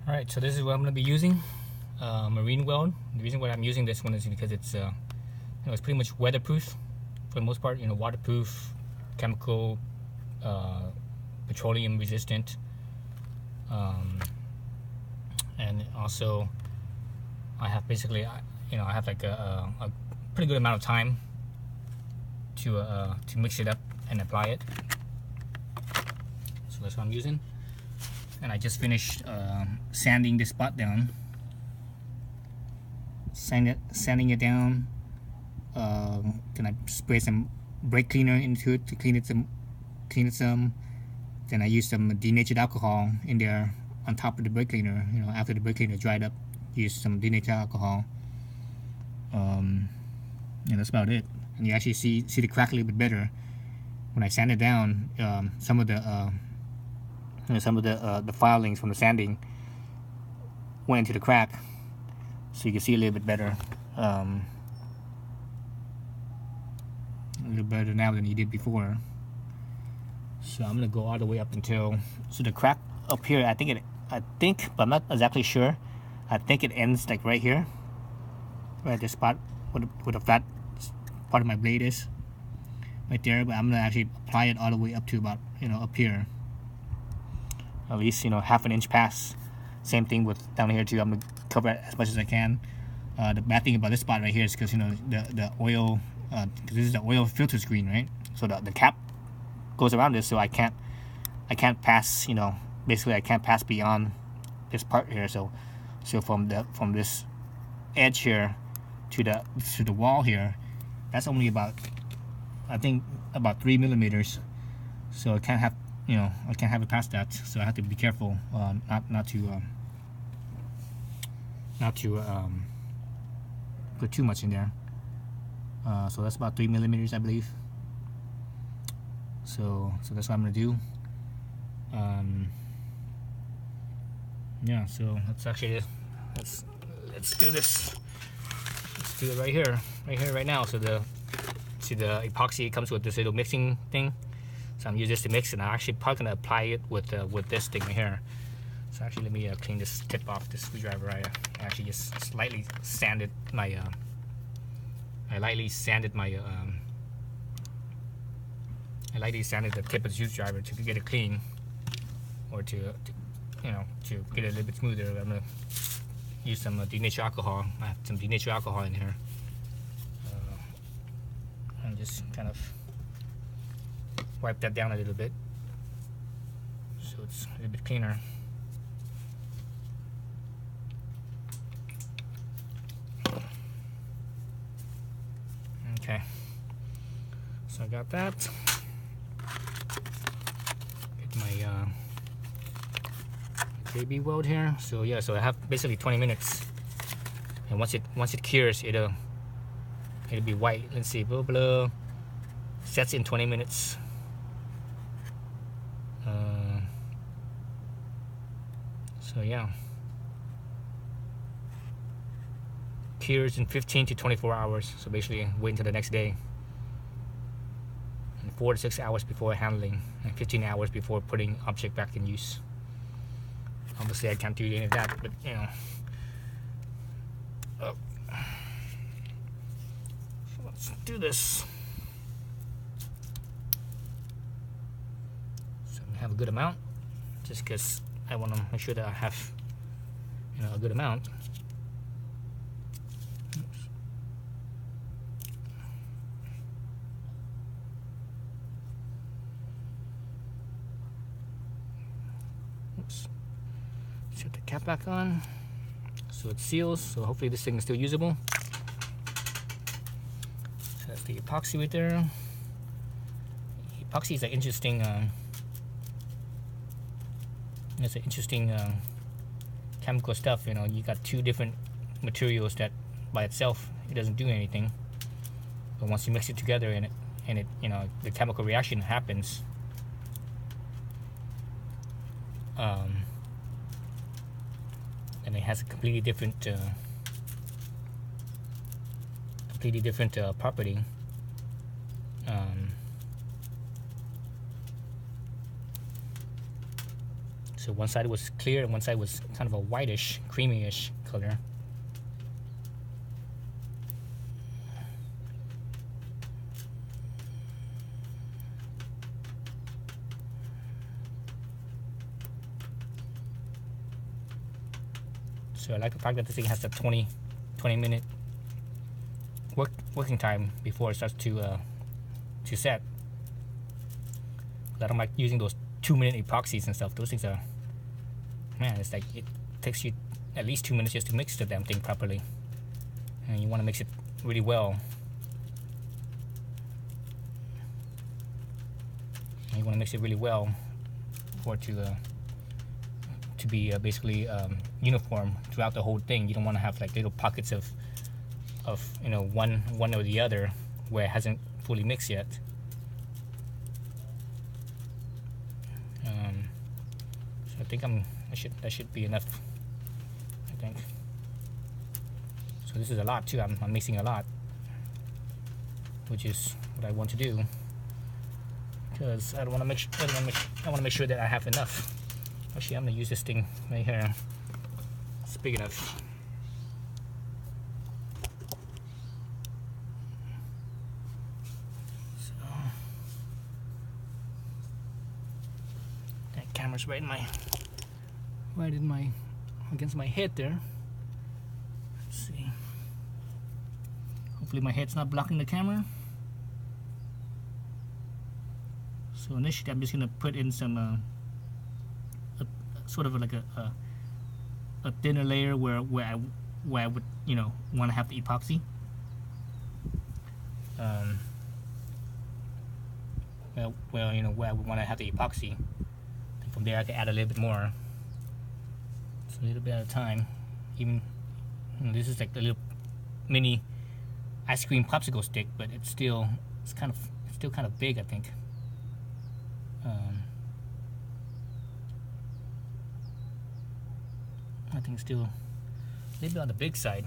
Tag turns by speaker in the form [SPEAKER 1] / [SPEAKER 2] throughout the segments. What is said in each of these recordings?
[SPEAKER 1] Alright, so this is what I'm going to be using, marine weld. The reason why I'm using this one is because it's it's pretty much weatherproof for the most part. Waterproof, chemical, petroleum resistant, and also I have basically I have like a pretty good amount of time to mix it up and apply it. So that's what I'm using. And I just finished sanding this spot down. Sanding it down. Then I spray some brake cleaner into it to clean it some. Then I used some denatured alcohol in there on top of the brake cleaner. After the brake cleaner dried up, used some denatured alcohol. That's about it. And you actually see the crack a little bit better when I sand it down. Some of the filings from the sanding went into the crack, so you can see a little bit better. A little better now than you did before. So I'm gonna go all the way up until the crack up here. I think, but I'm not exactly sure. I think it ends like right here, right at this spot where the flat part of my blade is, right there. But I'm gonna actually apply it all the way up to about up here. At least half an inch pass. Same thing with down here too. I'm gonna cover it as much as I can. The bad thing about this spot right here is because the oil, because this is the oil filter screen, right? So the cap goes around this, so I can't pass. Basically I can't pass beyond this part here. So from this edge here to the wall here, that's only about, I think, about 3 millimeters. So I can't have I can't have it past that, so I have to be careful not to put too much in there. So that's about 3 millimeters, I believe. So that's what I'm gonna do. Yeah. So let's do this. Let's do it right here, right now. So the epoxy comes with this little mixing thing. So I'm using this to mix, and I'm actually probably gonna apply it with this thing right here. So actually, let me clean this tip off this screwdriver. I actually just slightly sanded my. I lightly sanded the tip of the screwdriver to get it clean, or to get it a little bit smoother. I'm gonna use some denatured alcohol. I have some denatured alcohol in here, and just kind of wipe that down a little bit so it's a little bit cleaner. Okay, so I got that. Get my baby weld here. So yeah, so I have basically 20 minutes, and once it cures, it'll be white. Let's see, blah blah. Sets in 20 minutes. So yeah, cures in 15 to 24 hours. So basically wait until the next day, and 4 to 6 hours before handling, and 15 hours before putting object back in use. Obviously I can't do any of that, but so let's do this. So I have a good amount, just because I want to make sure that I have a good amount. Oops. Set the cap back on so it seals. So hopefully this thing is still usable. So that's the epoxy right there. Epoxy is an interesting. It's an interesting chemical stuff. You got two different materials that by itself it doesn't do anything, but once you mix it together and it the chemical reaction happens, and it has a completely different property. So one side was clear and one side was kind of a whitish, creamy-ish color. So I like the fact that this thing has a 20 minute working time before it starts to set. I don't like using those 2-minute epoxies and stuff. Those things are, man, it's like it takes you at least 2 minutes just to mix the damn thing properly, and you want to mix it really well. And you want to mix it really well for it to be basically uniform throughout the whole thing. You don't want to have like little pockets of you know, one or the other where it hasn't fully mixed yet. So I think that should be enough, I think. So this is a lot too. I'm mixing a lot, which is what I want to do, because I want to make sure that I have enough. Actually, I'm gonna use this thing right here. It's big enough. So that camera's right in my against my head there. Let's see. Hopefully my head's not blocking the camera. So initially, I'm just gonna put in some sort of like a thinner layer where I would, you know, want to have the epoxy. Well, you know, where I would want to have the epoxy. And from there, I can add a little bit more. It's a little bit at a time. Even, you know, this is like a little mini ice cream popsicle stick, but it's still kind of big, I think. I think still a little bit on the big side.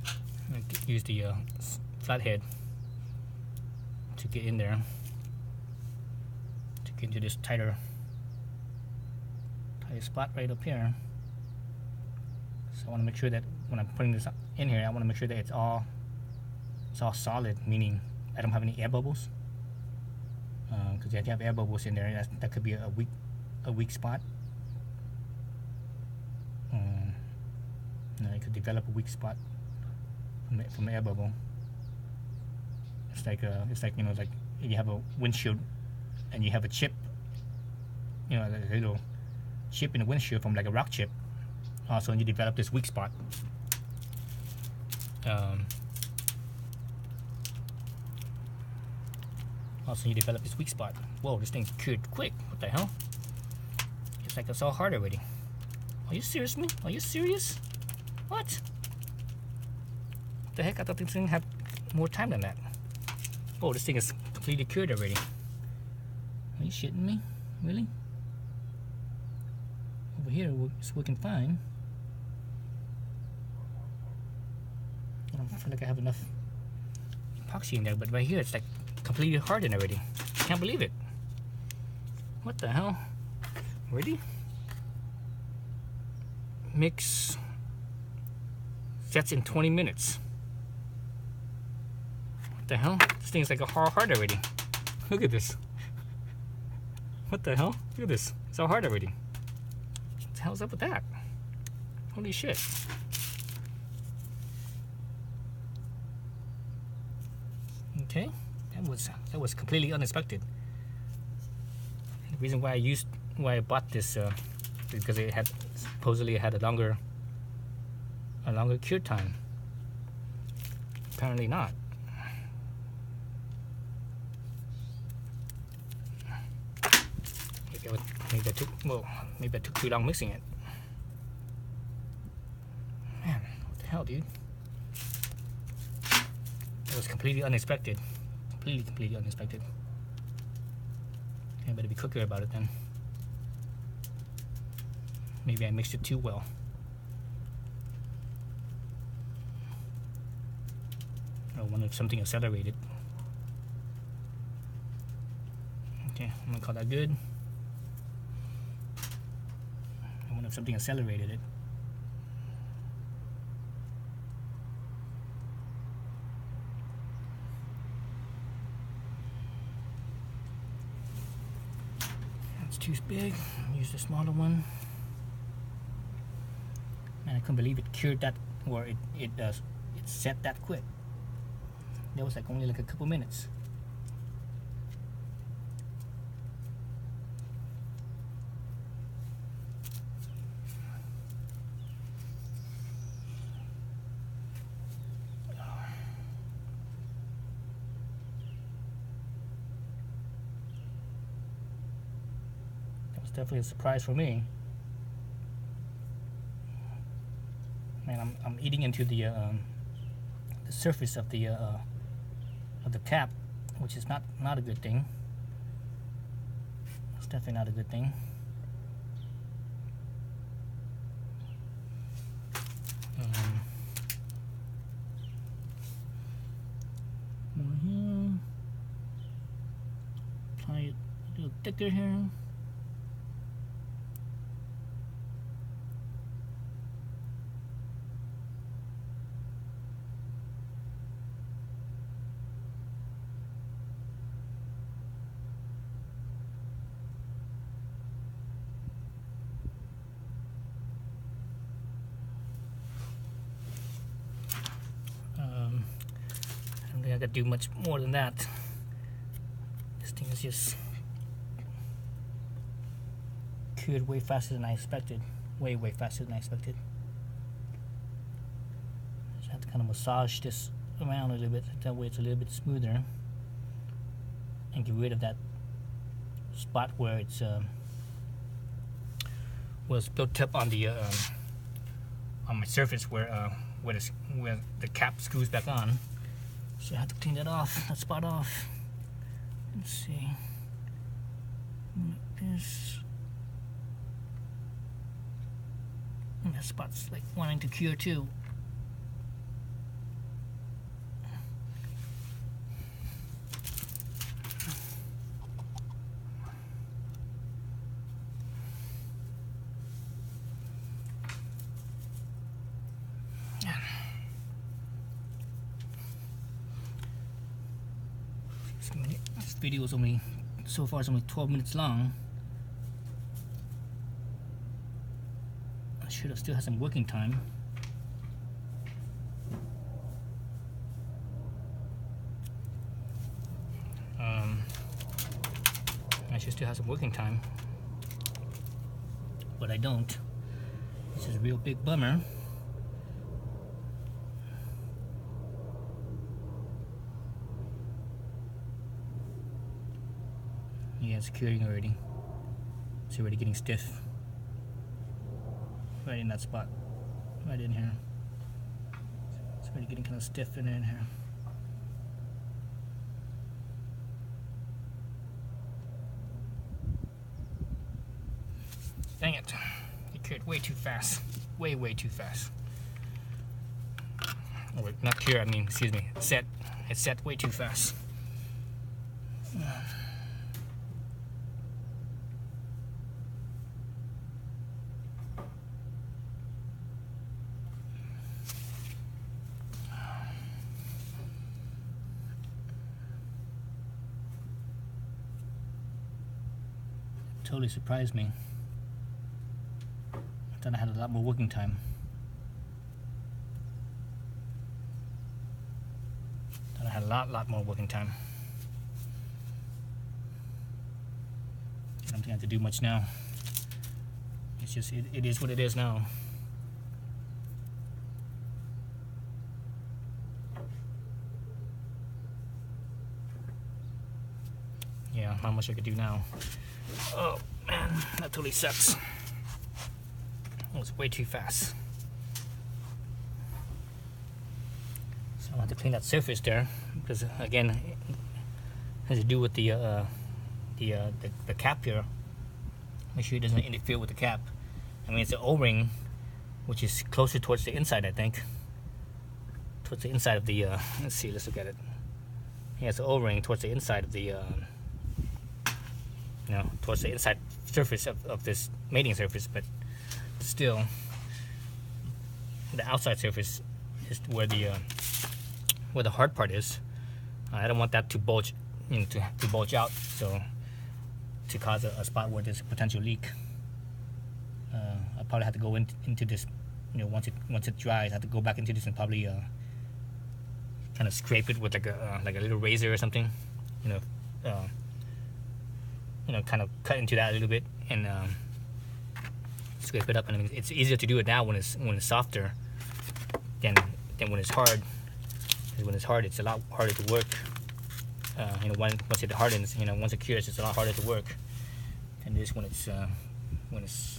[SPEAKER 1] I'm going to use the flathead to get in there, to get into this tighter spot right up here. So I want to make sure that when I'm putting this in here, I want to make sure that it's all solid, meaning I don't have any air bubbles. Because if you have air bubbles in there, that could be a weak spot. You know, it could develop a weak spot from an air bubble. It's like you know, like if you have a windshield and you have a chip, you know, a little chip in the windshield from like a rock chip. Also, you develop this weak spot. Also, you develop this weak spot. Whoa, this thing cured quick. What the hell? It's like it's all hard already. Are you serious, man? Are you serious? What? What the heck? I thought this thing had more time than that. Oh, this thing is completely cured already. Are you shitting me? Really? Over here, it's working fine. I don't feel like I have enough epoxy in there, but right here, it's like completely hardened already. Can't believe it. What the hell? Ready? Mix sets in 20 minutes. What the hell? This thing's like a hard already. Look at this. What the hell? Look at this. It's all hard already. What the hell's up with that? Holy shit. Okay, that was completely unexpected. The reason why I bought this because it had supposedly a longer cure time. Apparently not. Maybe I took too long mixing it. Man, what the hell, dude? That was completely unexpected. Completely unexpected. I better be quicker about it then. Maybe I mixed it too well. I wonder if something accelerated. Okay, I'm gonna call that good. if something accelerated it. That's too big. Use the smaller one. Man, I couldn't believe it cured that, or it set that quick. That was like only like a couple minutes. That was definitely a surprise for me. Man, I'm eating into the surface of the cap, which is not a good thing. It's definitely not a good thing. More here. Apply it a little thicker here. I don't think I could do much more than that. This thing is just cured way faster than I expected. Way faster than I expected. Just have to kind of massage this around a little bit. That way it's a little bit smoother. And get rid of that spot where it's was built up on the on my surface where the cap screws back on. So I have to clean that off, that spot off. Let's see. Like this. And that spot's like wanting to cure too. This video is only, so far it's only 12 minutes long. I should have still had some working time. I should still have some working time, but I don't. This is a real big bummer. Yeah, it's curing already. It's already getting stiff. Right in that spot. Right in here. It's already getting kind of stiff in here. Dang it. It cured way too fast. Way too fast. Oh, wait, not cure, I mean, excuse me. Set. It set way too fast. Totally surprised me. I thought I had a lot more working time. Thought I had a lot more working time. I don't think I have to do much now. It's just, it is what it is now. Yeah, not much I could do now. Oh man, that totally sucks. It was way too fast. So I have to clean that surface there because again, it has to do with the cap here. Make sure it doesn't interfere with the cap. I mean, it's an O-ring, which is closer towards the inside, I think. Towards the inside of the. Let's see. Let's look at it. Yeah, it's an O-ring towards the inside of the. Towards the inside surface of this mating surface, but still, the outside surface is where the hard part is. I don't want that to bulge, to bulge out, so to cause a spot where there's a potential leak. I'll probably have to go into this, once it dries, I have to go back into this and probably kind of scrape it with like a little razor or something, kind of cut into that a little bit and scrape it up. And it's easier to do it now when it's softer than when it's hard. Because when it's hard, it's a lot harder to work. Once it hardens, once it cures, it's a lot harder to work. And this when it's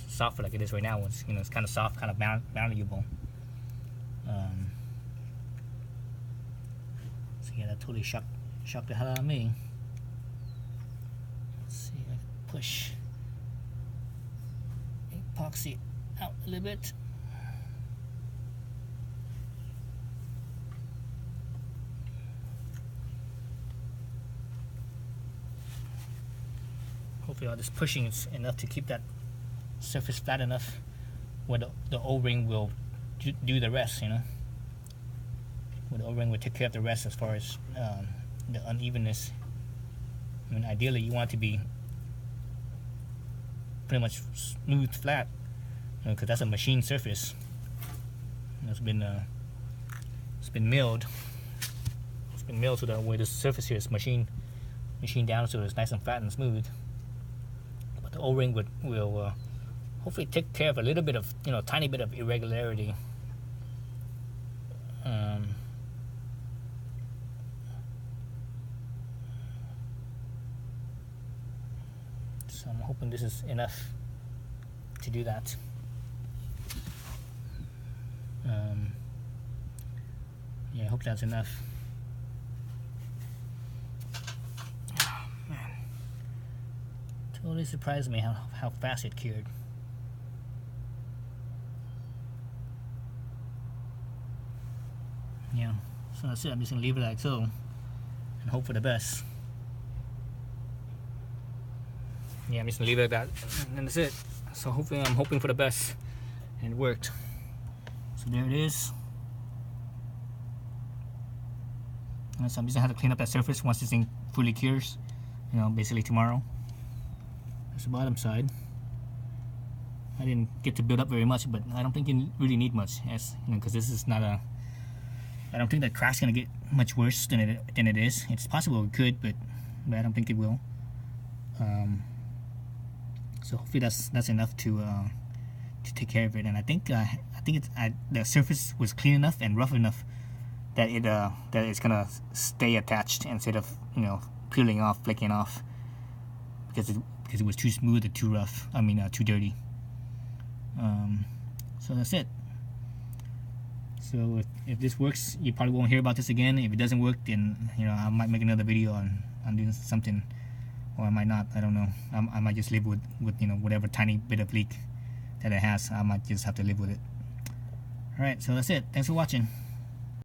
[SPEAKER 1] softer like it is right now, it's kind of soft, kind of malleable. So yeah, that totally shocked the hell out of me. Let's see, I can push epoxy out a little bit. Hopefully all this pushing is enough to keep that surface flat enough where the O-ring will do the rest, where the O-ring will take care of the rest as far as the unevenness. Ideally you want it to be pretty much smooth, flat, because that's a machine surface. It's been milled. It's been milled so that way the surface here is machined down so it's nice and flat and smooth. But the O-ring will hopefully take care of a little bit of, tiny bit of irregularity. So I'm hoping this is enough to do that. Yeah, I hope that's enough. Oh, man. Totally surprised me how fast it cured. Yeah, so that's it. I'm just gonna leave it like so and hope for the best. Yeah, I'm just gonna leave it like that, and that's it. So hopefully, I'm hoping for the best, and it worked. So there it is. And so I'm just gonna have to clean up that surface once this thing fully cures. Basically tomorrow. That's the bottom side. I didn't get to build up very much, but I don't think you really need much, because this is not a. I don't think that crack's gonna get much worse than it is. It's possible it could, but I don't think it will. So hopefully that's enough to take care of it. And I think the surface was clean enough and rough enough that it's gonna stay attached instead of peeling off, flaking off, because it was too smooth or too rough. Too dirty. So that's it. So if this works, you probably won't hear about this again. If it doesn't work, then I might make another video on doing something, or I might not. I don't know. I might just live with whatever tiny bit of leak that it has. I might just have to live with it. All right, so that's it. Thanks for watching.